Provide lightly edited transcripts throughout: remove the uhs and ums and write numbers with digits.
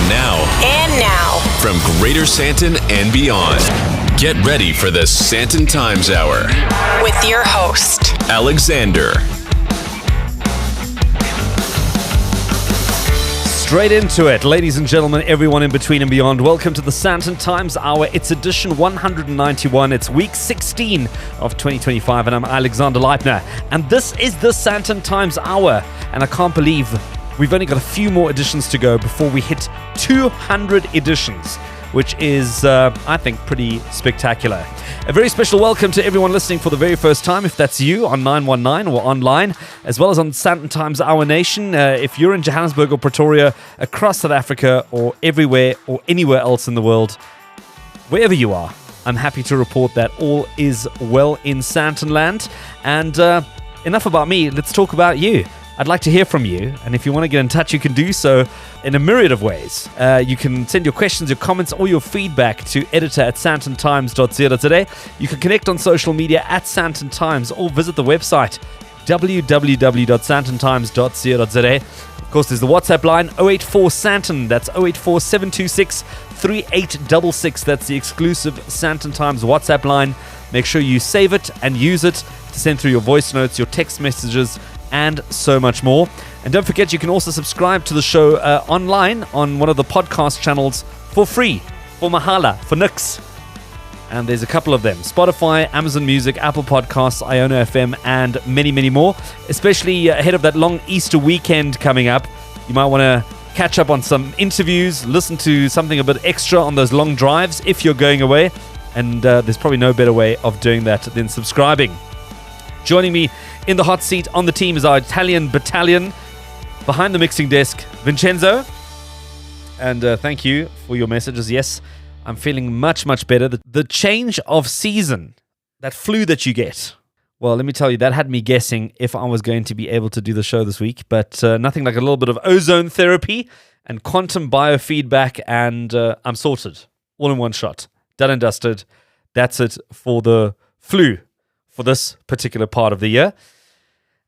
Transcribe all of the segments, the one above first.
And now, from Greater Sandton and beyond, get ready for the Sandton Times Hour with your host, Alexander. Straight into it, ladies and gentlemen, everyone in between and beyond. Welcome to the Sandton Times Hour. It's edition 191. It's week 16 of 2025, and I'm Alexander Leitner. And this is the Sandton Times Hour. And I can't believe we've only got a few more editions to go before we hit 200 editions, which is, I think, pretty spectacular. A very special welcome to everyone listening for the very first time, if that's you, on 919 or online, as well as on Sandton Times Hour Nation. If you're in Johannesburg or Pretoria, across South Africa, or everywhere or anywhere else in the world, wherever you are, I'm happy to report that all is well in Sandton land. And enough about me, let's talk about you. I'd like to hear from you, and if you want to get in touch, you can do so in a myriad of ways. You can send your questions, your comments, or your feedback to editor@sandtontimes.co.za. You can connect on social media @Sandton Times, or visit the website www.sandtontimes.co.za. Of course, there's the WhatsApp line 084 Sandton. That's 084 726 3866. That's the exclusive Sandton Times WhatsApp line. Make sure you save it and use it to send through your voice notes, your text messages, and so much more. And don't forget, you can also subscribe to the show online on one of the podcast channels for free, for mahala, for nix. And there's a couple of them: Spotify, Amazon Music, Apple Podcasts, Iona FM, and many, many more. Especially ahead of that long Easter weekend coming up, you might want to catch up on some interviews, listen to something a bit extra on those long drives if you're going away. And there's probably no better way of doing that than subscribing. Joining me in the hot seat on the team is our Italian battalion. Behind the mixing desk, Vincenzo. And thank you for your messages. Yes, I'm feeling much, much better. The change of season, that flu that you get, well, let me tell you, that had me guessing if I was going to be able to do the show this week. But nothing like a little bit of ozone therapy and quantum biofeedback, and I'm sorted. All in one shot. Done and dusted. That's it for the flu for this particular part of the year.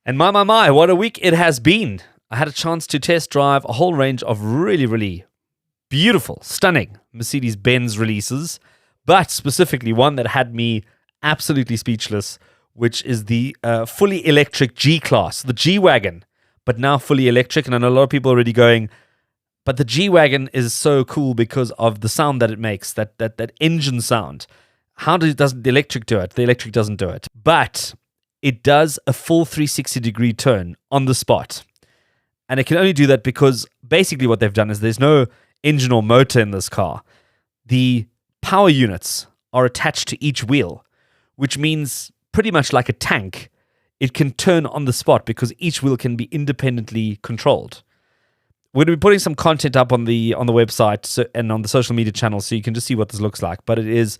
And my, what a week it has been. I had a chance to test drive a whole range of really, really beautiful, stunning Mercedes-Benz releases, but specifically one that had me absolutely speechless, which is the fully electric G-Class, the G-Wagon, but now fully electric. And I know a lot of people are already going, but the G-Wagon is so cool because of the sound that it makes, that engine sound. How does the electric do it? The electric doesn't do it. But it does a full 360-degree turn on the spot. And it can only do that because basically what they've done is there's no engine or motor in this car. The power units are attached to each wheel, which means pretty much like a tank, it can turn on the spot because each wheel can be independently controlled. We're going to be putting some content up on the website and on the social media channels so you can just see what this looks like. But it is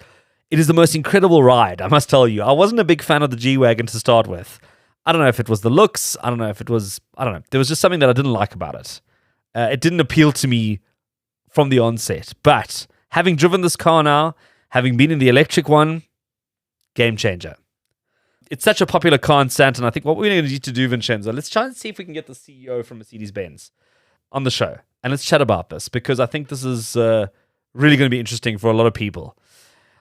the most incredible ride, I must tell you. I wasn't a big fan of the G-Wagon to start with. I don't know if it was the looks. I don't know. There was just something that I didn't like about it. It didn't appeal to me from the onset. But having driven this car now, having been in the electric one, game changer. It's such a popular car in Sandton. I think what we're going to need to do, Vincenzo, let's try and see if we can get the CEO from Mercedes-Benz on the show. And let's chat about this because I think this is really going to be interesting for a lot of people.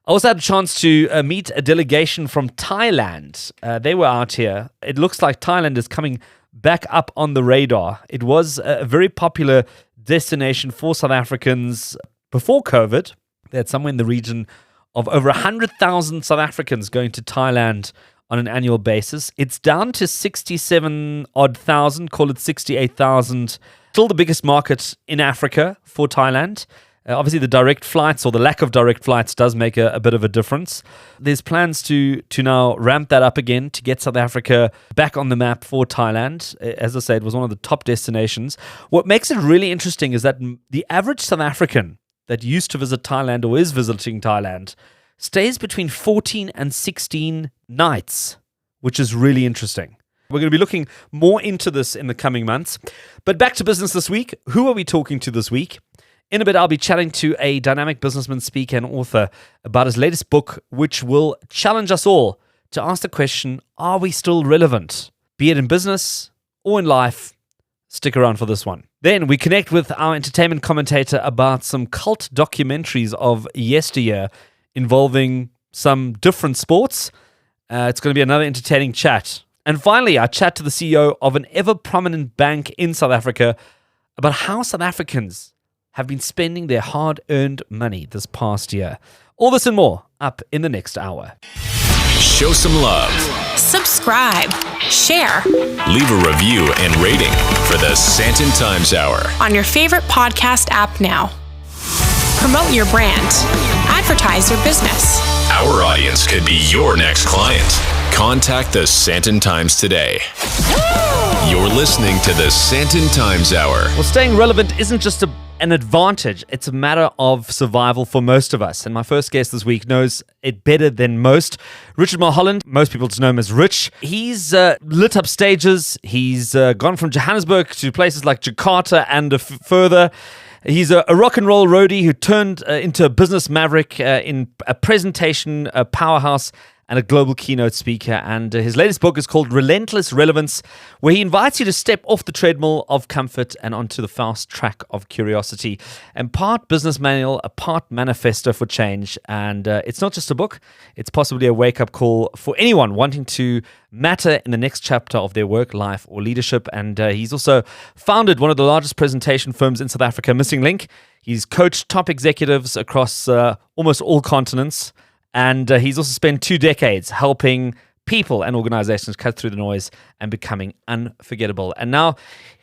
I also had a chance to meet a delegation from Thailand. They were out here. It looks like Thailand is coming back up on the radar. It was a very popular destination for South Africans before COVID. They had somewhere in the region of over 100,000 South Africans going to Thailand on an annual basis. It's down to 67-odd thousand, call it 68,000. Still the biggest market in Africa for Thailand. Obviously, the direct flights or the lack of direct flights does make a bit of a difference. There's plans to now ramp that up again to get South Africa back on the map for Thailand. As I said, it was one of the top destinations. What makes it really interesting is that the average South African that used to visit Thailand or is visiting Thailand stays between 14 and 16 nights, which is really interesting. We're going to be looking more into this in the coming months. But back to business this week. Who are we talking to this week? In a bit, I'll be chatting to a dynamic businessman, speaker, and author about his latest book, which will challenge us all to ask the question, are we still relevant? Be it in business or in life, Stick around for this one. Then we connect with our entertainment commentator about some cult documentaries of yesteryear involving some different sports. It's going to be another entertaining chat. And finally, I chat to the CEO of an ever-prominent bank in South Africa about how South Africans have been spending their hard-earned money this past year. All this and more up in the next hour. Show some love. Subscribe, share Leave a review and rating for the Sandton Times Hour. on your favorite podcast app now. Promote your brand. Advertise your business. Our audience could be your next client. Contact the Sandton Times today. You're listening to the Sandton Times Hour. Well, staying relevant isn't just an advantage. It's a matter of survival for most of us. And my first guest this week knows it better than most. Richard Mulholland, most people just know him as Rich. He's lit up stages. He's gone from Johannesburg to places like Jakarta and further. He's a rock and roll roadie who turned into a business maverick in a presentation powerhouse and a global keynote speaker. And his latest book is called Relentless Relevance, where he invites you to step off the treadmill of comfort and onto the fast track of curiosity. And part business manual, a part manifesto for change. And it's not just a book, it's possibly a wake-up call for anyone wanting to matter in the next chapter of their work, life, or leadership. And he's also founded one of the largest presentation firms in South Africa, Missing Link. He's coached top executives across almost all continents. And he's also spent 2 decades helping people and organizations cut through the noise and becoming unforgettable. And now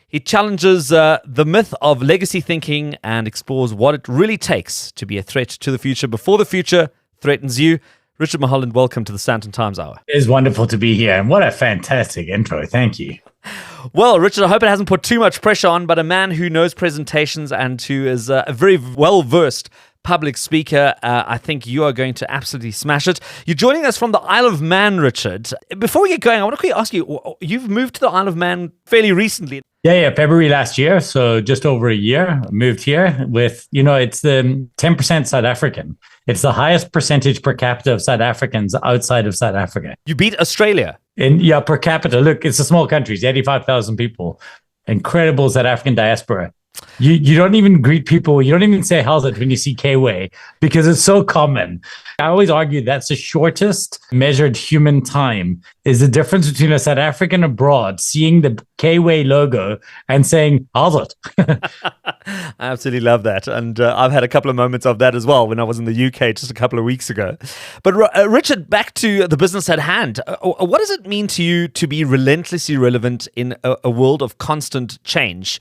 he challenges the myth of legacy thinking and explores what it really takes to be a threat to the future before the future threatens you. Richard Mulholland, welcome to the Sandton Times Hour. It is wonderful to be here. And what a fantastic intro. Thank you. Well, Richard, I hope it hasn't put too much pressure on, but a man who knows presentations and who is a very well-versed public speaker, I think you are going to absolutely smash it. You're joining us from the Isle of Man, Richard. Before we get going, I want to quickly ask you, you've moved to the Isle of Man fairly recently. Yeah, February last year. So just over a year, I moved here with, it's the 10% South African. It's the highest percentage per capita of South Africans outside of South Africa. You beat Australia. Per capita. Look, it's a small country. It's 85,000 people. Incredible South African diaspora. You don't even greet people. You don't even say how's it when you see K-Way because it's so common. I always argue that's the shortest measured human time is the difference between a South African abroad seeing the K-Way logo and saying how's it. I absolutely love that. And I've had a couple of moments of that as well when I was in the UK just a couple of weeks ago. But Richard, back to the business at hand. What does it mean to you to be relentlessly relevant in a world of constant change?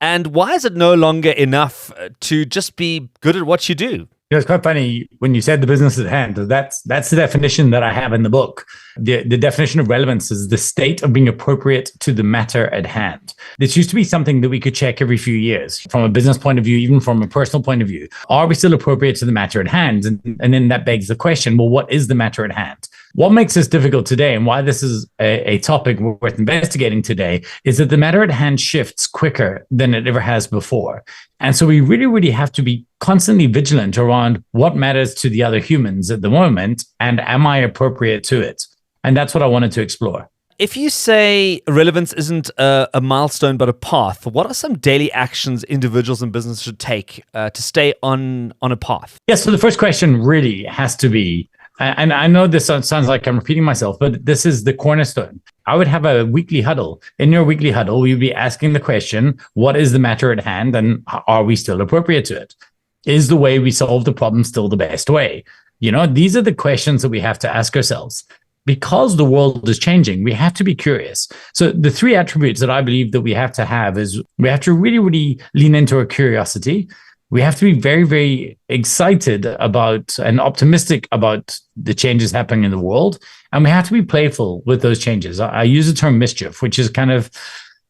And why is it no longer enough to just be good at what you do? It's quite funny when you said the business at hand. That's the definition that I have in the book. The definition of relevance is the state of being appropriate to the matter at hand. This used to be something that we could check every few years from a business point of view, even from a personal point of view. Are we still appropriate to the matter at hand? And then that begs the question, well, what is the matter at hand? What makes this difficult today and why this is a topic worth investigating today is that the matter at hand shifts quicker than it ever has before. And so we really, really have to be constantly vigilant around what matters to the other humans at the moment and am I appropriate to it? And that's what I wanted to explore. If you say relevance isn't a milestone but a path, what are some daily actions individuals and businesses should take to stay on a path? Yeah, so the first question really has to be, and I know this sounds like I'm repeating myself, but this is the cornerstone. I would have a weekly huddle. In your weekly huddle, we would be asking the question, what is the matter at hand and are we still appropriate to it? Is the way we solve the problem still the best way? These are the questions that we have to ask ourselves. Because the world is changing, we have to be curious. So the 3 attributes that I believe that we have to have is we have to really, really lean into our curiosity. We have to be very, very excited about and optimistic about the changes happening in the world. And we have to be playful with those changes. I use the term mischief, which is kind of,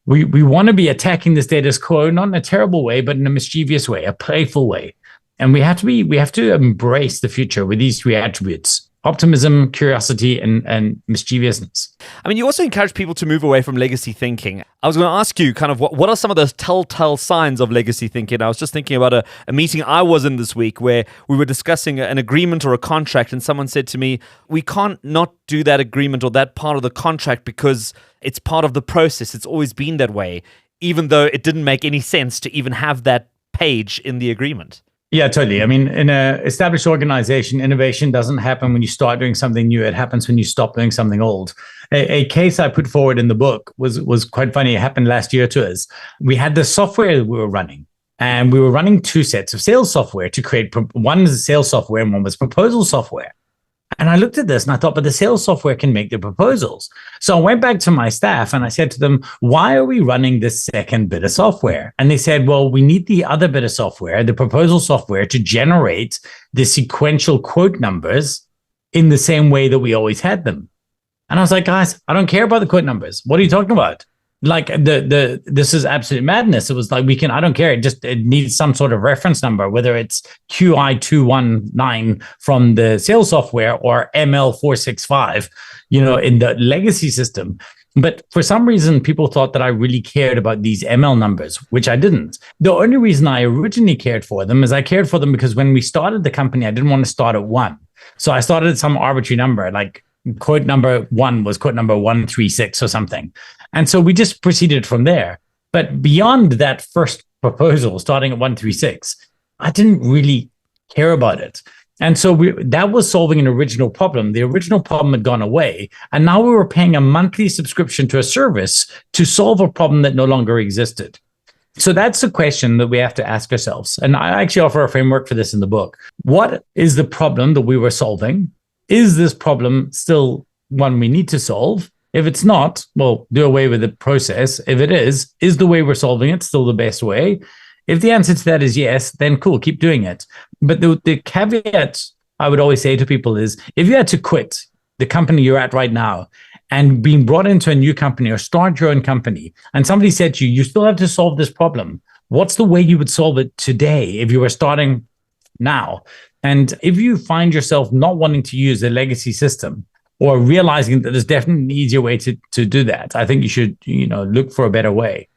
we want to be attacking the status quo, not in a terrible way, but in a mischievous way, a playful way. And we have to embrace the future with these 3 attributes. Optimism, curiosity, and mischievousness. I mean, you also encourage people to move away from legacy thinking. I was going to ask you kind of what are some of those telltale signs of legacy thinking? I was just thinking about a meeting I was in this week where we were discussing an agreement or a contract, and someone said to me, we can't not do that agreement or that part of the contract because it's part of the process. It's always been that way. even though it didn't make any sense to even have that page in the agreement. Yeah, totally. I mean, in an established organization, innovation doesn't happen when you start doing something new. It happens when you stop doing something old. A case I put forward in the book was quite funny. It happened last year to us. We had the software that we were running, and we were running two sets of sales software to create. One was sales software and one was proposal software. And I looked at this and I thought, but the sales software can make the proposals. So I went back to my staff and I said to them, why are we running this second bit of software? And they said, well, we need the other bit of software, the proposal software, to generate the sequential quote numbers in the same way that we always had them. And I was like, guys, I don't care about the quote numbers. What are you talking about? Like this is absolute madness. It was like, I don't care. It needs some sort of reference number, whether it's QI219 from the sales software or ML465, in the legacy system. But for some reason, people thought that I really cared about these ML numbers, which I didn't. The only reason I originally cared for them is I cared for them because when we started the company, I didn't want to start at 1. So I started at some arbitrary number, like quote number 1 was quote number 136 or something. And so we just proceeded from there. But beyond that first proposal, starting at 136, I didn't really care about it. And so that was solving an original problem. The original problem had gone away. And now we were paying a monthly subscription to a service to solve a problem that no longer existed. So that's the question that we have to ask ourselves. And I actually offer a framework for this in the book. What is the problem that we were solving? Is this problem still one we need to solve? If it's not, well, do away with the process. If it is the way we're solving it still the best way? If the answer to that is yes, then cool, keep doing it. But the caveat I would always say to people is, if you had to quit the company you're at right now and being brought into a new company or start your own company, and somebody said to you, you still have to solve this problem, what's the way you would solve it today if you were starting now? And if you find yourself not wanting to use a legacy system, or realizing that there's definitely an easier way to do that, I think you should, look for a better way.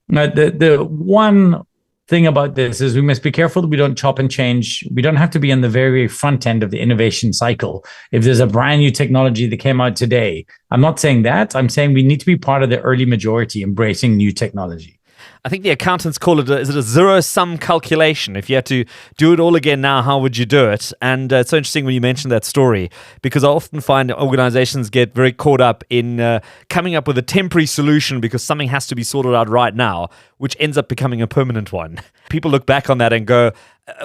Now, the one thing about this is we must be careful that we don't chop and change. We don't have to be on the very front end of the innovation cycle. If there's a brand new technology that came out today, I'm not saying that. I'm saying we need to be part of the early majority embracing new technology. I think the accountants call it, is it a zero-sum calculation? If you had to do it all again now, how would you do it? And it's so interesting when you mention that story, because I often find organizations get very caught up in coming up with a temporary solution because something has to be sorted out right now, which ends up becoming a permanent one. People look back on that and go,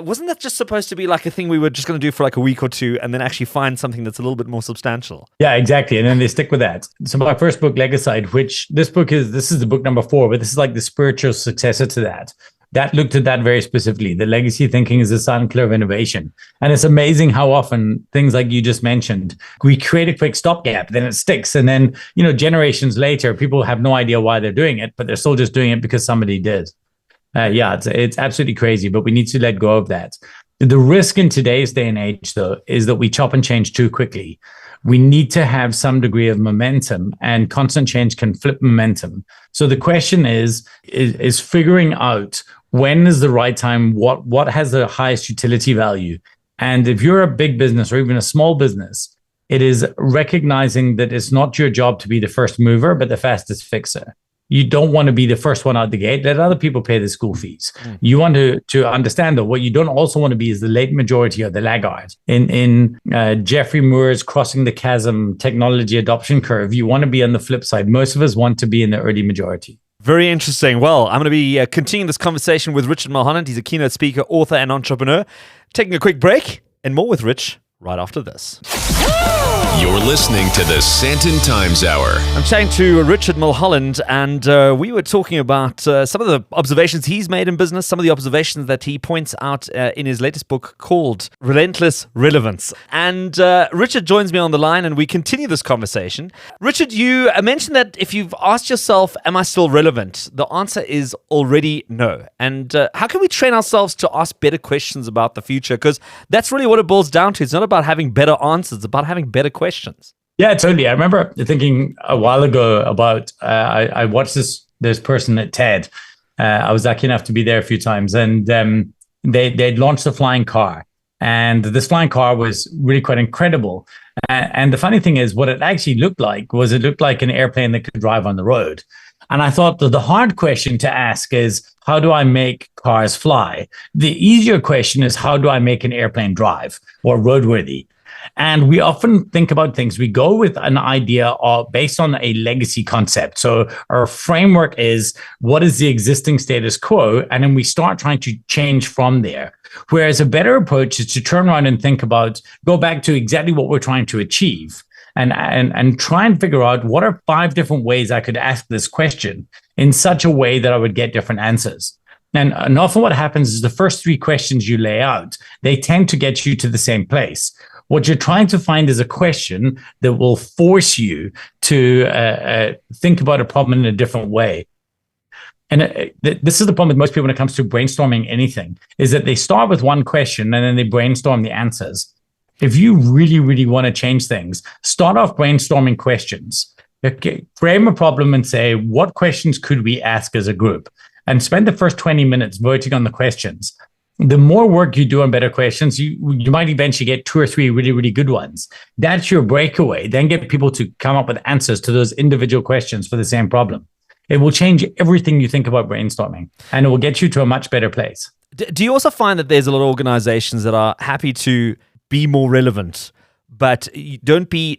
wasn't that just supposed to be like a thing we were just going to do for like a week or two and then actually find something that's a little bit more substantial? Yeah, exactly. And then they stick with that. So my first book, Legicide, which this is the book number 4, but this is like the spiritual successor to that. That looked at that very specifically. The legacy thinking is the silent killer of innovation. And it's amazing how often things like you just mentioned, we create a quick stopgap, then it sticks. And then, generations later, people have no idea why they're doing it, but they're still just doing it because somebody did. It's absolutely crazy, but we need to let go of that. The risk in today's day and age, though, is that we chop and change too quickly. We need to have some degree of momentum, and constant change can flip momentum. So the question is figuring out when is the right time, what has the highest utility value. And if you're a big business or even a small business, it is recognizing that it's not your job to be the first mover, but the fastest fixer. You don't want to be the first one out the gate. Let other people pay the school fees. You want to understand that what you don't also want to be is the late majority or the laggard. In Jeffrey Moore's Crossing the Chasm technology adoption curve, you want to be on the flip side. Most of us want to be in the early majority. Very interesting. Well, I'm going to be continuing this conversation with Richard Mulholland. He's a keynote speaker, author, and entrepreneur. Taking a quick break and more with Rich right after this. You're listening to the Sandton Times Hour. I'm chatting to Richard Mulholland, and we were talking about some of the observations he's made in business, some of the observations that he points out in his latest book called Relentless Relevance. And Richard joins me on the line, and we continue this conversation. Richard, you mentioned that if you've asked yourself, am I still relevant? The answer is already no. And how can we train ourselves to ask better questions about the future? Because that's really what it boils down to. It's not about having better answers, it's about having better questions. Yeah, totally. I remember thinking a while ago about, I watched this person at TED. I was lucky enough to be there a few times, and they'd launched a flying car. And this flying car was really quite incredible. And the funny thing is, what it actually looked like was it looked like an airplane that could drive on the road. And I thought that the hard question to ask is, how do I make cars fly? The easier question is, how do I make an airplane drive or roadworthy? And we often think about things. We go with an idea based on a legacy concept. So our framework is, what is the existing status quo? And then we start trying to change from there. Whereas a better approach is to turn around and think about, go back to exactly what we're trying to achieve and try and figure out what are 5 different ways I could ask this question in such a way that I would get different answers. And often what happens is the first 3 questions you lay out, they tend to get you to the same place. What you're trying to find is a question that will force you to think about a problem in a different way. And this is the problem with most people when it comes to brainstorming anything, is that they start with one question and then they brainstorm the answers. If you really, really want to change things, start off brainstorming questions. Okay, frame a problem and say, what questions could we ask as a group? And spend the first 20 minutes voting on the questions. The more work you do on better questions, you might eventually get 2 or 3 really, really good ones. That's your breakaway. Then get people to come up with answers to those individual questions for the same problem. It will change everything you think about brainstorming, and it will get you to a much better place. Do you also find that there's a lot of organizations that are happy to be more relevant, but don't be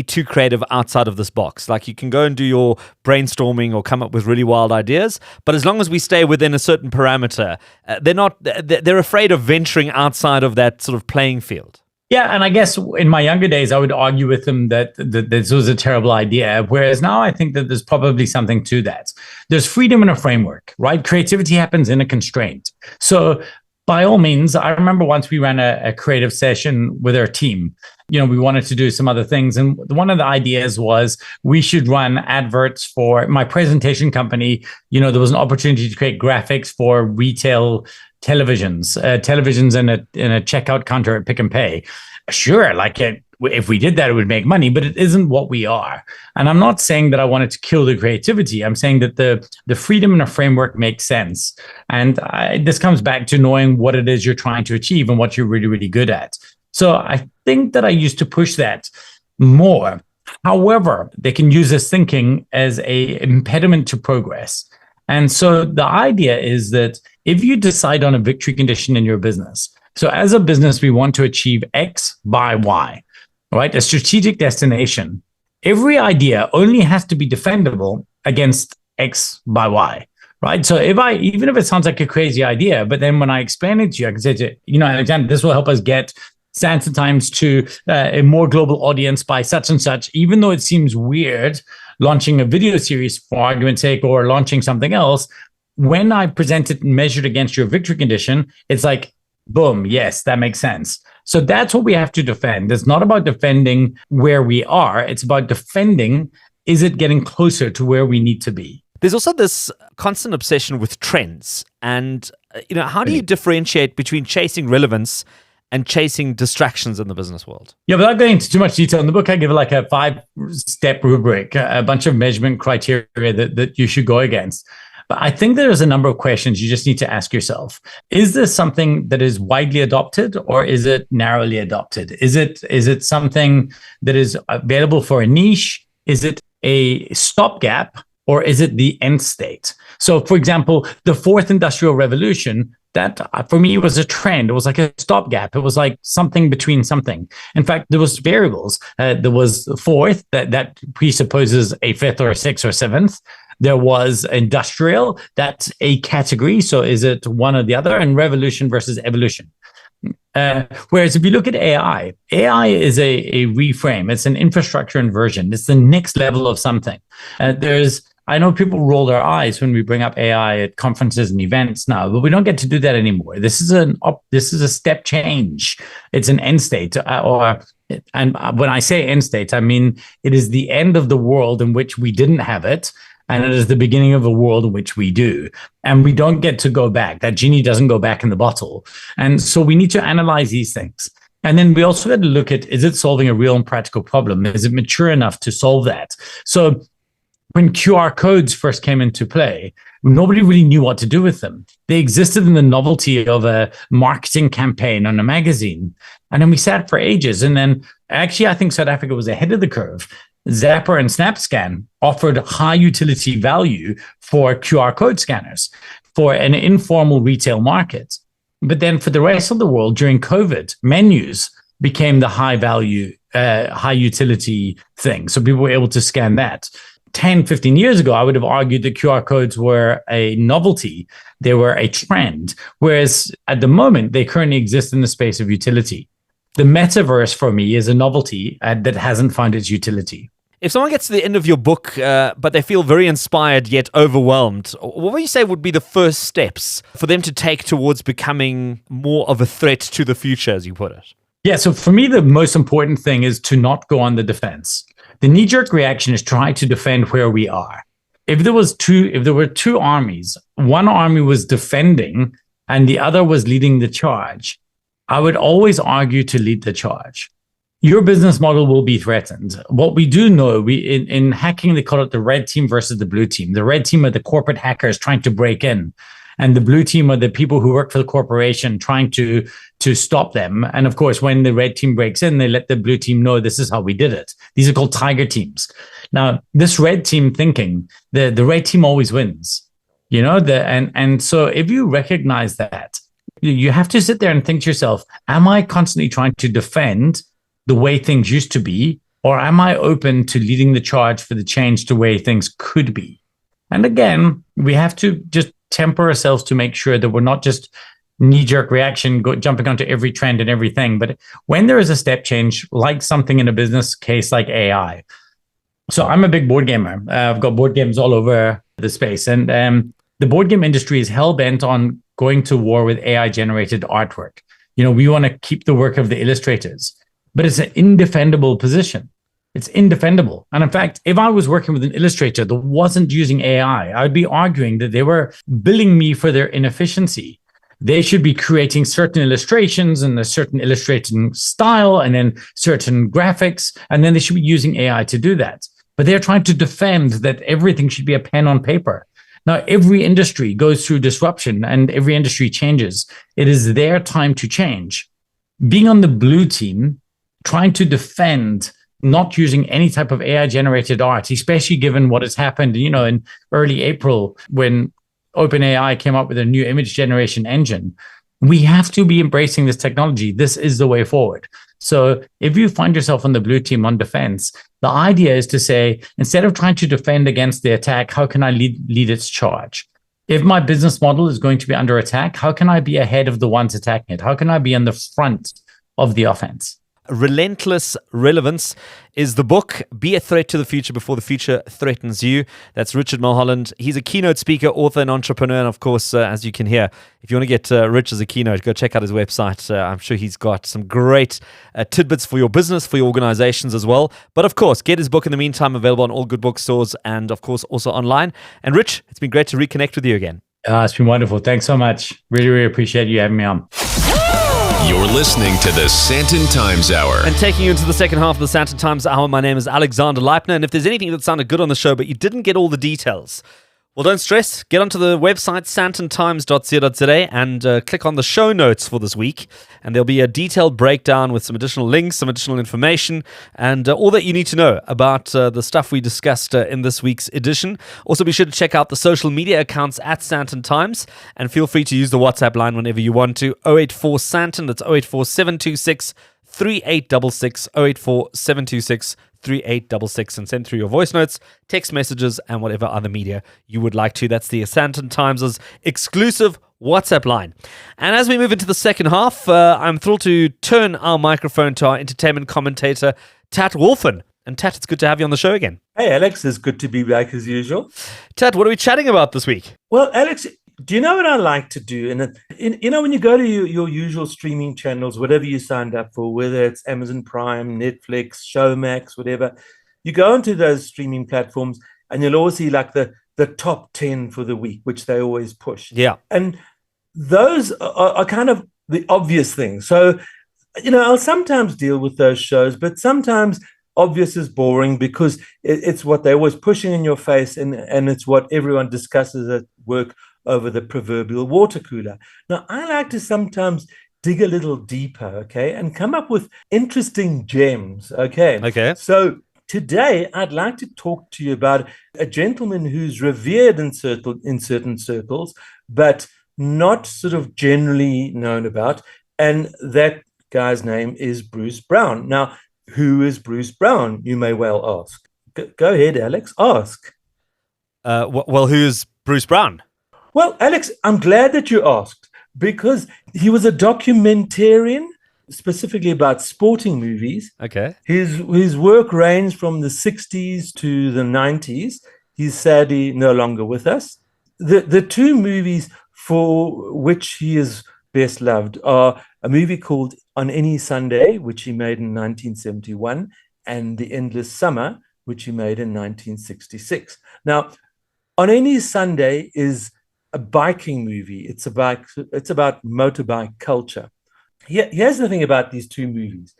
too creative outside of this box? Like, you can go and do your brainstorming or come up with really wild ideas, but as long as we stay within a certain parameter, they're afraid of venturing outside of that sort of playing field. Yeah, and I guess in my younger days, I would argue with them that this was a terrible idea, whereas now I think that there's probably something to that. There's freedom in a framework, right? Creativity happens in a constraint. So by all means, I remember once we ran a creative session with our team. We wanted to do some other things. And one of the ideas was we should run adverts for my presentation company. There was an opportunity to create graphics for retail televisions in a checkout counter at Pick and Pay. Sure, if we did that, it would make money, but it isn't what we are. And I'm not saying that I wanted to kill the creativity. I'm saying that the freedom in a framework makes sense. And this comes back to knowing what it is you're trying to achieve and what you're really, really good at. So I think that I used to push that more. However, they can use this thinking as an impediment to progress. And so the idea is that if you decide on a victory condition in your business, so as a business, we want to achieve X by Y, right? A strategic destination. Every idea only has to be defendable against X by Y, right? So even if it sounds like a crazy idea, but then when I explain it to you, I can say to you, Alexander, this will help us get Sandton Times to a more global audience by such and such, even though it seems weird launching a video series for argument's sake or launching something else. When I present it and measured against your victory condition, it's like, boom, yes, that makes sense. So that's what we have to defend. It's not about defending where we are. It's about defending, is it getting closer to where we need to be? There's also this constant obsession with trends. And, how do you differentiate between chasing relevance and chasing distractions in the business world? Yeah, without going into too much detail in the book, I give like a 5-step rubric, a bunch of measurement criteria that you should go against. But I think there's a number of questions you just need to ask yourself. Is this something that is widely adopted, or is it narrowly adopted? Is it something that is available for a niche? Is it a stopgap, or is it the end state? So, for example, the 4th Industrial Revolution, that for me was a trend. It was like a stopgap. It was like something between something. In fact, there was variables. There was 4th, that presupposes a 5th or a 6th or 7th. There was industrial, that's a category. So is it one or the other? And revolution versus evolution. Whereas if you look at AI is a reframe. It's an infrastructure inversion. It's the next level of something. I know people roll their eyes when we bring up AI at conferences and events now, but we don't get to do that anymore. This is a step change. It's an end state, and when I say end state, I mean it is the end of the world in which we didn't have it, and it is the beginning of a world in which we do. And we don't get to go back. That genie doesn't go back in the bottle. And so we need to analyze these things. And then we also got to look at, is it solving a real and practical problem? Is it mature enough to solve that? So when QR codes first came into play, nobody really knew what to do with them. They existed in the novelty of a marketing campaign on a magazine. And then we sat for ages. And then actually, I think South Africa was ahead of the curve. Zapper and SnapScan offered high utility value for QR code scanners for an informal retail market. But then for the rest of the world during COVID, menus became the high value, high utility thing. So people were able to scan that. 10, 15 years ago, I would have argued that QR codes were a novelty. They were a trend. Whereas at the moment, they currently exist in the space of utility. The metaverse for me is a novelty that hasn't found its utility. If someone gets to the end of your book, but they feel very inspired yet overwhelmed, what would you say would be the first steps for them to take towards becoming more of a threat to the future, as you put it? Yeah, so for me, the most important thing is to not go on the defense. The knee-jerk reaction is try to defend where we are. If there were two armies, one army was defending and the other was leading the charge, I would always argue to lead the charge. Your business model will be threatened. What we do know, in hacking, they call it the red team versus the blue team. The red team are the corporate hackers trying to break in, and the blue team are the people who work for the corporation trying to stop them. And of course, when the red team breaks in, they let the blue team know this is how we did it. These are called tiger teams. Now, this red team thinking, the red team always wins. And so if you recognize that, you have to sit there and think to yourself, am I constantly trying to defend the way things used to be, or am I open to leading the charge for the change to way things could be? And again, we have to just temper ourselves to make sure that we're not just knee-jerk reaction, jumping onto every trend and everything. But when there is a step change, like something in a business case like AI. So I'm a big board gamer. I've got board games all over the space. And the board game industry is hell-bent on going to war with AI-generated artwork. We want to keep the work of the illustrators. But it's an indefendable position. It's indefendable. And in fact, if I was working with an illustrator that wasn't using AI, I would be arguing that they were billing me for their inefficiency. They should be creating certain illustrations and a certain illustrating style and then certain graphics, and then they should be using AI to do that. But they're trying to defend that everything should be a pen on paper. Now, every industry goes through disruption and every industry changes. It is their time to change. Being on the blue team, trying to defend not using any type of AI-generated art, especially given what has happened, in early April when OpenAI came up with a new image generation engine. We have to be embracing this technology. This is the way forward. So if you find yourself on the blue team on defense, the idea is to say, instead of trying to defend against the attack, how can I lead its charge? If my business model is going to be under attack, how can I be ahead of the ones attacking it? How can I be on the front of the offense? Relentless Relevance is the book. Be a threat to the future before the future threatens you. That's Richard Mulholland. He's a keynote speaker, author, and entrepreneur. And of course, as you can hear, if you want to get Rich as a keynote, go check out his website. I'm sure he's got some great tidbits for your business, for your organizations as well. But of course, get his book in the meantime, available on all good bookstores and of course also online. And Rich, it's been great to reconnect with you again. It's been wonderful. Thanks so much. Really, really appreciate you having me on. You're listening to the Sandton Times Hour. And taking you into the second half of the Sandton Times Hour, my name is Alexander Leipner. And if there's anything that sounded good on the show, but you didn't get all the details, well, don't stress. Get onto the website, sandtontimes.co.za, and click on the show notes for this week. And there'll be a detailed breakdown with some additional links, some additional information, and all that you need to know about the stuff we discussed in this week's edition. Also, be sure to check out the social media accounts at Sandton Times, and feel free to use the WhatsApp line whenever you want to. 084 Sandton, that's 084 726 3866, 084 726 3866, and send through your voice notes, text messages, and whatever other media you would like to. That's the Sandton Times' exclusive WhatsApp line. And as we move into the second half, I'm thrilled to turn our microphone to our entertainment commentator, Tat Wolfen. And Tat, it's good to have you on the show again. Hey, Alex, it's good to be back as usual. Tat, what are we chatting about this week? Well, Alex, do you know what I like to do? And when you go to your usual streaming channels, whatever you signed up for, whether it's Amazon Prime, Netflix, Showmax, whatever, you go onto those streaming platforms and you'll always see like the top 10 for the week, which they always push. Yeah. And those are kind of the obvious things. So, I'll sometimes deal with those shows, but sometimes obvious is boring because it's what they're always pushing in your face, and it's what everyone discusses at work over the proverbial water cooler. Now, I like to sometimes dig a little deeper, okay, and come up with interesting gems, okay? Okay. So today I'd like to talk to you about a gentleman who's revered in certain circles, but not sort of generally known about. And that guy's name is Bruce Brown. Now, who is Bruce Brown? You may well ask. Go ahead, Alex, ask. Well, who's Bruce Brown? Well, Alex, I'm glad that you asked, because he was a documentarian, specifically about sporting movies. Okay. His work ranged from the 60s to the 90s. He's sadly no longer with us. The two movies for which he is best loved are a movie called On Any Sunday, which he made in 1971, and The Endless Summer, which he made in 1966. Now, On Any Sunday is a biking movie. It's about motorbike culture. Here's the thing about these two movies.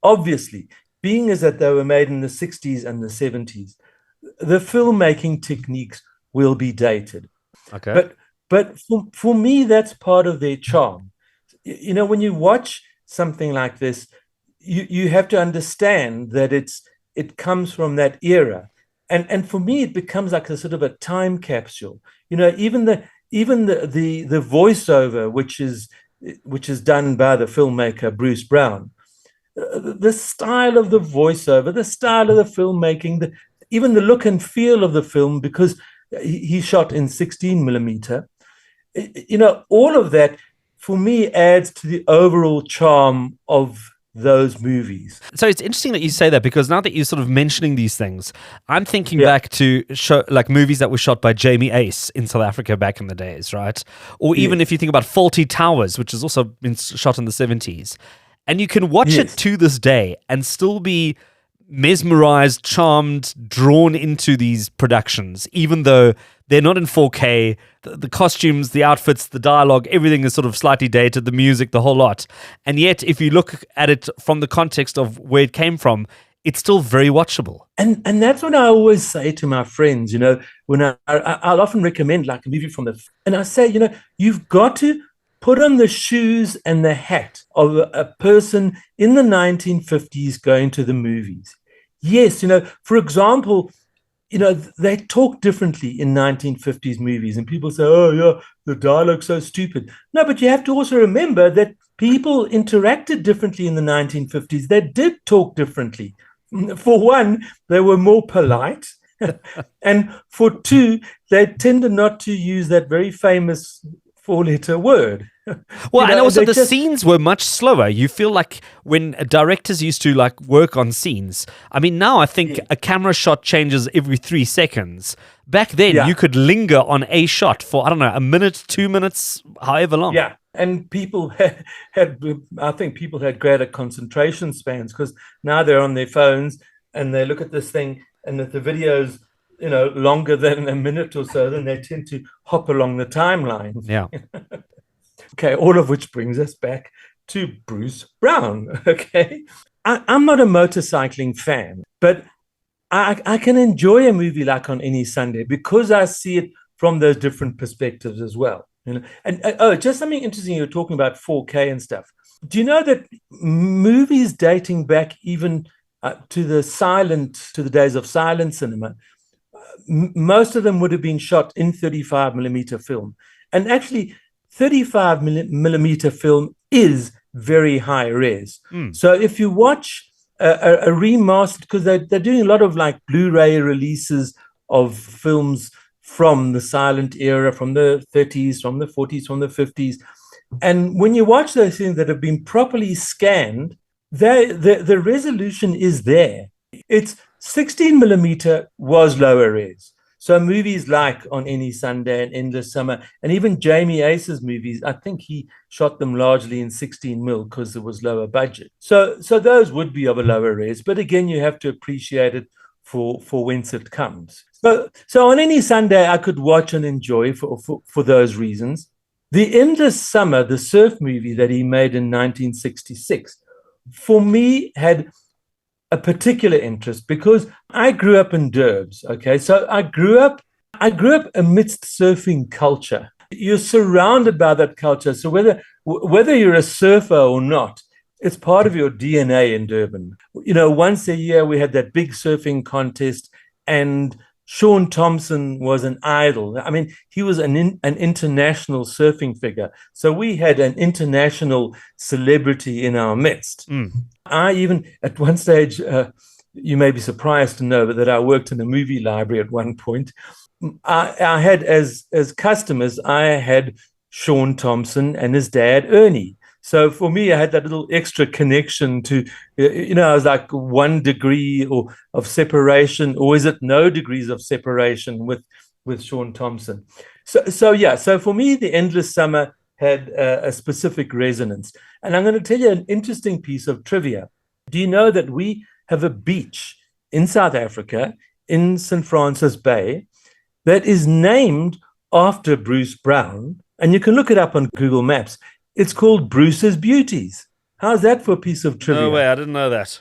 Obviously, being as that they were made in the 60s and the 70s, the filmmaking techniques will be dated. Okay. But for me, that's part of their charm. You know, when you watch something like this, you have to understand that it comes from that era. And for me, it becomes like a sort of a time capsule. You know, even the voiceover, which is done by the filmmaker Bruce Brown, the style of the voiceover, the style of the filmmaking, even the look and feel of the film, because he shot in 16 millimeter. You know, all of that for me adds to the overall charm of those movies. So it's interesting that you say that, because now that you're sort of mentioning these things, I'm thinking back to movies that were shot by Jamie Ace in South Africa back in the days, right? Or even if you think about Faulty Towers, which has also been shot in the 70s. And you can watch it to this day and still be mesmerized, charmed, drawn into these productions, even though they're not in 4K. The costumes, the outfits, the dialogue, everything is sort of slightly dated, the music, the whole lot. And yet, if you look at it from the context of where it came from, it's still very watchable. And that's what I always say to my friends, you know, when I'll often recommend like a movie from and I say, you know, you've got to put on the shoes and the hat of a person in the 1950s going to the movies. Yes, you know, for example, you know, they talk differently in 1950s movies, and people say, oh, yeah, the dialogue's so stupid. No, but you have to also remember that people interacted differently in the 1950s. They did talk differently. For one, they were more polite. And for two, they tended not to use that very famous four-letter word. Well, and also the scenes were much slower. You feel like when directors used to like work on scenes, I mean, now I think a camera shot changes every 3 seconds. Back then, you could linger on a shot for, I don't know, a minute, 2 minutes, however long. Yeah, and people I think people had greater concentration spans, because now they're on their phones and they look at this thing, and if the video's, you know, longer than a minute or so, then they tend to hop along the timeline. Yeah. Okay, all of which brings us back to Bruce Brown. Okay, I'm not a motorcycling fan, but I can enjoy a movie like On Any Sunday because I see it from those different perspectives as well. You know? And just something interesting, you're talking about 4K and stuff. Do you know that movies dating back even to the days of silent cinema, most of them would have been shot in 35 millimeter film, and actually 35 millimeter film is very high res. So if you watch a remastered, because they're doing a lot of like Blu-ray releases of films from the silent era, from the 30s, from the 40s, from the 50s. And when you watch those things that have been properly scanned, the resolution is there. It's 16 millimeter was lower res. So movies like On Any Sunday and Endless Summer, and even Jamie Ace's movies, I think he shot them largely in 16 mil because there was lower budget. So those would be of a lower res, but again, you have to appreciate it for whence it comes. So On Any Sunday, I could watch and enjoy for those reasons. The Endless Summer, the surf movie that he made in 1966, for me had a particular interest because I grew up in Durbs. Okay, so I grew up amidst surfing culture. You're surrounded by that culture. So whether you're a surfer or not, It's part of your DNA in Durban. Once a year we had that big surfing contest, and Sean Thompson was an idol. I mean, he was an international surfing figure. So we had an international celebrity in our midst. I even, at one stage, you may be surprised to know that I worked in a movie library at one point. I had, as customers, I had Sean Thompson and his dad, Ernie. So for me, I had that little extra connection to, I was like 1 degree of separation, or is it no degrees of separation with Sean Thompson? So for me, the Endless Summer had a specific resonance. And I'm going to tell you an interesting piece of trivia. Do you know that we have a beach in South Africa, in St. Francis Bay, that is named after Bruce Brown? And you can look it up on Google Maps. It's called Bruce's Beauties. How's that for a piece of trivia? No way, I didn't know that.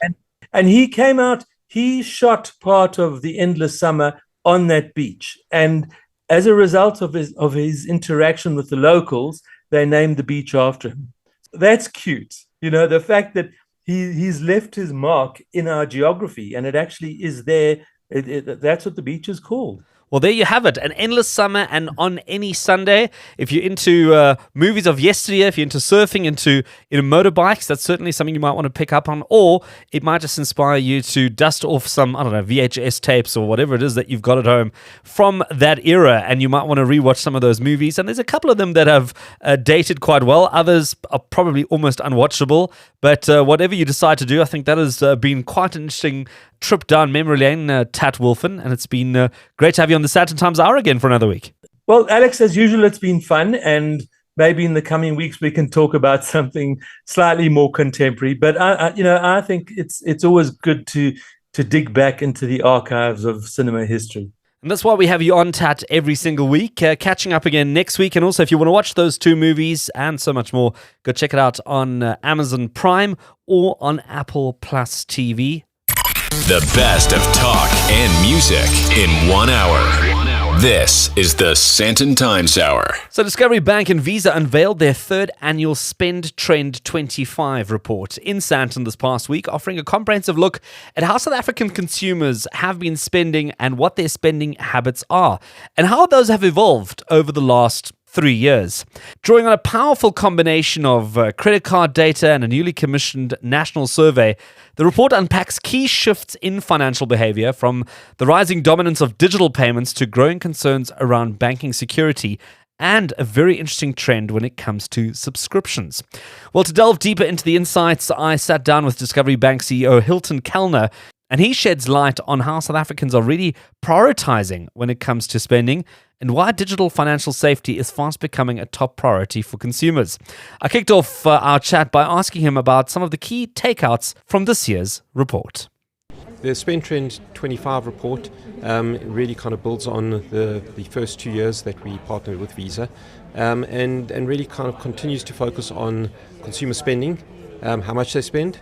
And he came out, he shot part of the Endless Summer on that beach. And as a result of his interaction with the locals, they named the beach after him. That's cute. The fact that he's left his mark in our geography, and it actually is there. That's what the beach is called. Well, there you have it. An endless summer, and on any Sunday. If you're into movies of yesteryear, if you're into surfing, into motorbikes, that's certainly something you might want to pick up on. Or it might just inspire you to dust off some, VHS tapes or whatever it is that you've got at home from that era. And you might want to rewatch some of those movies. And there's a couple of them that have dated quite well. Others are probably almost unwatchable. But whatever you decide to do, I think that has been quite an interesting trip down memory lane, Tat Wolfen, and it's been great to have you on the Sandton Times Hour again for another week. Well, Alex, as usual, it's been fun, and maybe in the coming weeks we can talk about something slightly more contemporary. But I think it's always good to dig back into the archives of cinema history. And that's why we have you on, Tat, every single week. Catching up again next week. And also, if you want to watch those 2 movies and so much more, go check it out on Amazon Prime or on Apple Plus TV. The best of talk and music in 1 hour. This is the Sandton Times Hour. So Discovery Bank and Visa unveiled their 3rd annual Spend Trend 25 report in Sandton this past week, offering a comprehensive look at how South African consumers have been spending and what their spending habits are, and how those have evolved over the last 3 years. Drawing on a powerful combination of credit card data and a newly commissioned national survey, the report unpacks key shifts in financial behavior, from the rising dominance of digital payments to growing concerns around banking security, and a very interesting trend when it comes to subscriptions. Well, to delve deeper into the insights, I sat down with Discovery Bank CEO Hylton Kallner, and he sheds light on how South Africans are really prioritizing when it comes to spending, and why digital financial safety is fast becoming a top priority for consumers. I kicked off our chat by asking him about some of the key takeouts from this year's report. The Spend Trend 25 report really kind of builds on the first 2 years that we partnered with Visa, and really kind of continues to focus on consumer spending, how much they spend,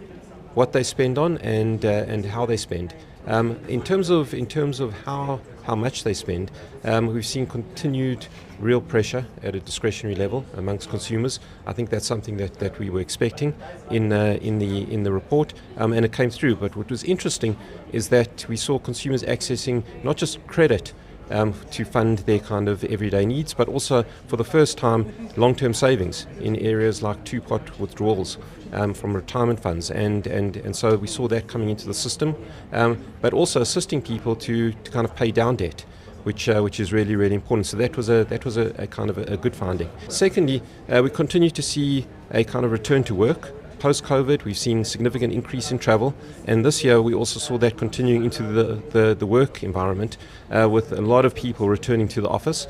what they spend on, and how they spend. In terms of how much they spend, we've seen continued real pressure at a discretionary level amongst consumers. I think that's something that we were expecting in the report, and it came through. But what was interesting is that we saw consumers accessing not just credit to fund their kind of everyday needs, but also for the first time long-term savings in areas like two-pot withdrawals from retirement funds, and so we saw that coming into the system, but also assisting people to kind of pay down debt, which is really, really important. So that was a kind of a good finding. Secondly, we continue to see a kind of return to work. Post-COVID, we've seen significant increase in travel, and this year we also saw that continuing into the work environment, with a lot of people returning to the office.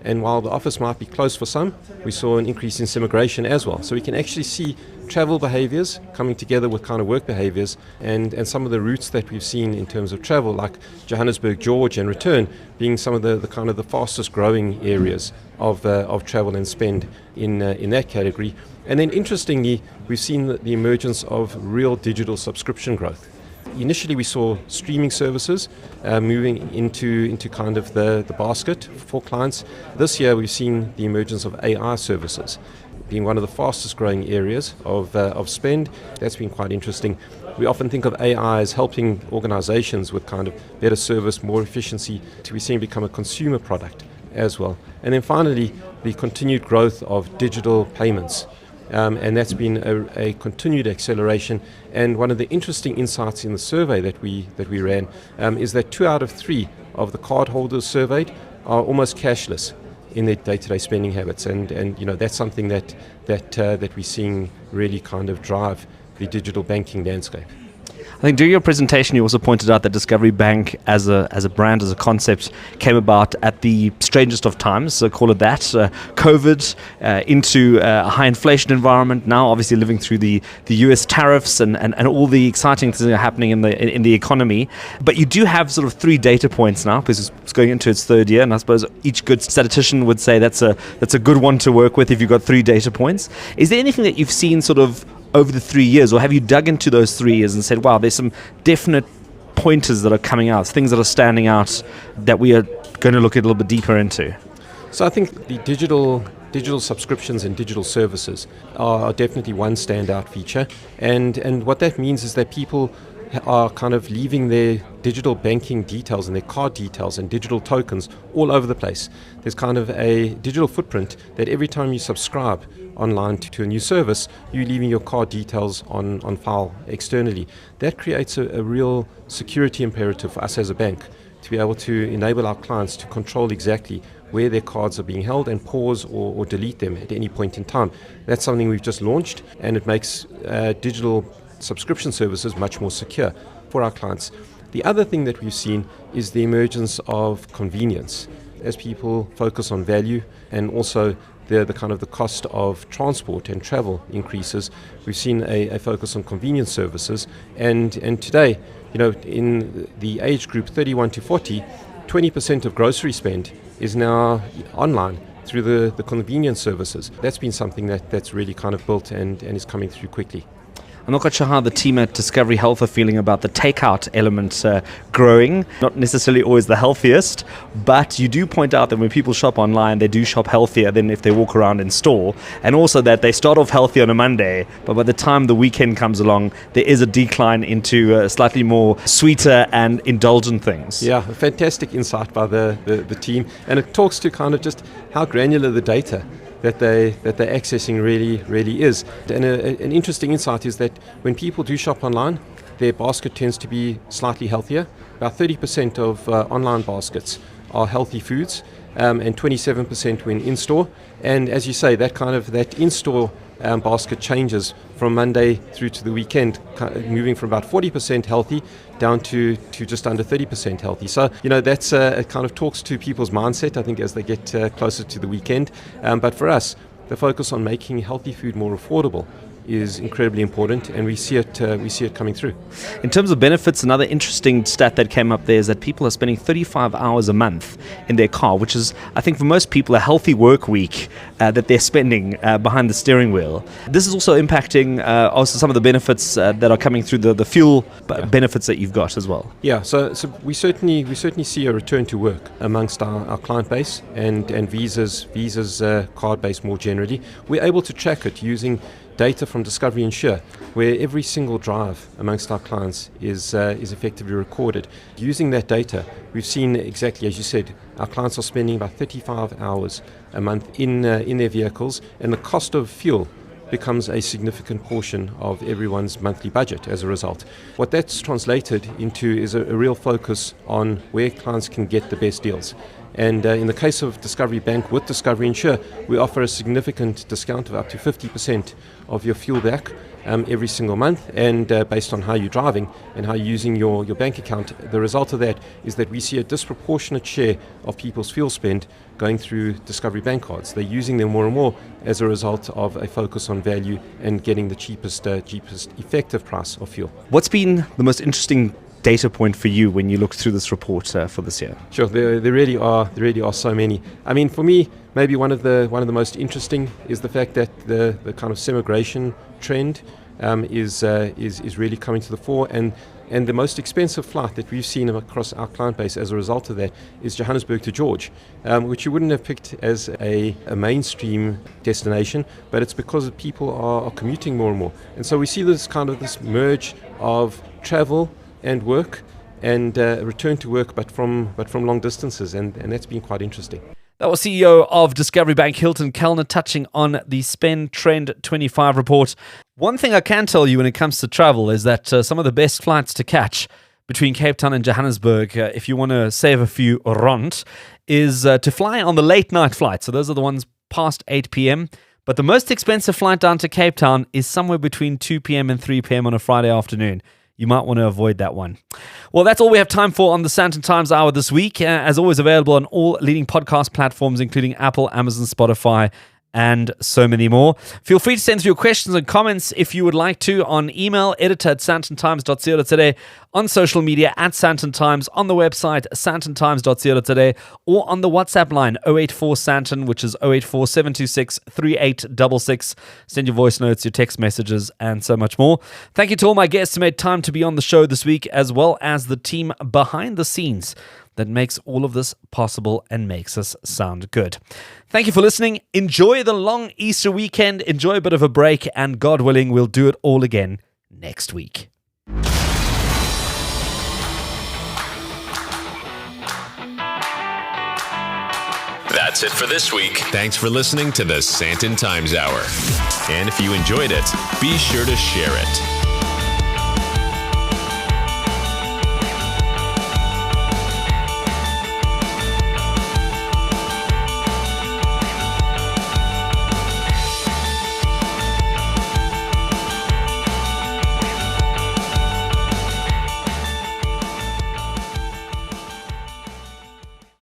And while the office might be closed for some, we saw an increase in immigration as well. So we can actually see travel behaviors coming together with kind of work behaviors, and some of the routes that we've seen in terms of travel, like Johannesburg, George, and return, being some of the kind of the fastest growing areas of travel and spend in that category. And then interestingly, we've seen the emergence of real digital subscription growth. Initially, we saw streaming services moving into kind of the basket for clients. This year, we've seen the emergence of AI services. being one of the fastest growing areas of spend. That's been quite interesting. We often think of AI as helping organizations with kind of better service, more efficiency, to be seen become a consumer product as well. And then finally, the continued growth of digital payments. And that's been a continued acceleration. And one of the interesting insights in the survey that we ran is that 2 out of 3 of the cardholders surveyed are almost cashless in their day-to-day spending habits. And that's something that we're seeing really kind of drive the digital banking landscape. I think during your presentation, you also pointed out that Discovery Bank as a brand, as a concept, came about at the strangest of times, so call it that. COVID, into a high inflation environment, now obviously living through the US tariffs and all the exciting things that are happening in the economy. But you do have sort of 3 data points now, because it's going into its 3rd year, and I suppose each good statistician would say that's a good one to work with if you've got 3 data points. Is there anything that you've seen sort of over the 3 years, or have you dug into those 3 years and said, wow, there's some definite pointers that are coming out, things that are standing out that we are going to look a little bit deeper into? So I think the digital subscriptions and digital services are definitely one standout feature. And what that means is that people are kind of leaving their digital banking details and their card details and digital tokens all over the place. There's kind of a digital footprint that every time you subscribe online to a new service, you're leaving your card details on file externally. That creates a real security imperative for us as a bank to be able to enable our clients to control exactly where their cards are being held and pause or delete them at any point in time. That's something we've just launched, and it makes digital subscription services much more secure for our clients. The other thing that we've seen is the emergence of convenience. As people focus on value and also the kind of the cost of transport and travel increases, we've seen a focus on convenience services. And today, in the age group 31 to 40, 20% of grocery spend is now online through the convenience services. That's been something that's really kind of built and is coming through quickly. I'm not quite sure how the team at Discovery Health are feeling about the takeout element growing. Not necessarily always the healthiest, but you do point out that when people shop online, they do shop healthier than if they walk around in store. And also that they start off healthy on a Monday, but by the time the weekend comes along, there is a decline into slightly more sweeter and indulgent things. Yeah, a fantastic insight by the team. And it talks to kind of just how granular the data that they're accessing really is. And an interesting insight is that when people do shop online, their basket tends to be slightly healthier. About 30% of online baskets are healthy foods, and 27% when in-store. And as you say, that in-store basket changes from Monday through to the weekend, moving from about 40% healthy down to just under 30% healthy. So, that's it kind of talks to people's mindset, I think, as they get closer to the weekend. But for us, the focus on making healthy food more affordable is incredibly important, and we see it coming through. In terms of benefits, another interesting stat that came up there is that people are spending 35 hours a month in their car, which is, I think, for most people, a healthy work week that they're spending behind the steering wheel. This is also impacting also some of the benefits that are coming through the fuel benefits that you've got as well. Yeah, so we certainly see a return to work amongst our client base and Visa's card base more generally. We're able to track it using data from Discovery Insure, where every single drive amongst our clients is effectively recorded. Using that data, we've seen exactly as you said, our clients are spending about 35 hours a month in their vehicles, and the cost of fuel becomes a significant portion of everyone's monthly budget as a result. What that's translated into is a real focus on where clients can get the best deals. And in the case of Discovery Bank with Discovery Insure, we offer a significant discount of up to 50% of your fuel back every single month, and based on how you're driving and how you're using your bank account, the result of that is that we see a disproportionate share of people's fuel spend going through Discovery Bank cards. They're using them more and more as a result of a focus on value and getting the cheapest effective price of fuel. What's been the most interesting data point for you when you look through this report for this year? Sure, there really are so many. I mean, for me, maybe one of the most interesting is the fact that the kind of semigration trend is really coming to the fore, and And the most expensive flight that we've seen across our client base as a result of that is Johannesburg to George, which you wouldn't have picked as a mainstream destination, but it's because people are commuting more and more. And so we see this merge of travel and work and return to work, but from long distances, and that's been quite interesting. That was CEO of Discovery Bank, Hylton Kallner, touching on the Spend Trend 25 report. One thing I can tell you when it comes to travel is that some of the best flights to catch between Cape Town and Johannesburg, if you want to save a few rand, is to fly on the late night flight. So those are the ones past 8 p.m. But the most expensive flight down to Cape Town is somewhere between 2 p.m. and 3 p.m. on a Friday afternoon. You might want to avoid that one. Well, that's all we have time for on the Sandton Times Hour this week. As always, available on all leading podcast platforms, including Apple, Amazon, Spotify, and so many more. Feel free to send through your questions and comments if you would like to on email, editor@sandtontimes.co.za, on social media @Sandton Times, on the website sandtontimes.co.za, or on the WhatsApp line 084 Sandton, which is 084 726 3866. Send your voice notes, your text messages, and so much more. Thank you to all my guests who made time to be on the show this week, as well as the team behind the scenes that makes all of this possible and makes us sound good. Thank you for listening. Enjoy the long Easter weekend. Enjoy a bit of a break. And God willing, we'll do it all again next week. That's it for this week. Thanks for listening to the Sandton Times Hour. And if you enjoyed it, be sure to share it.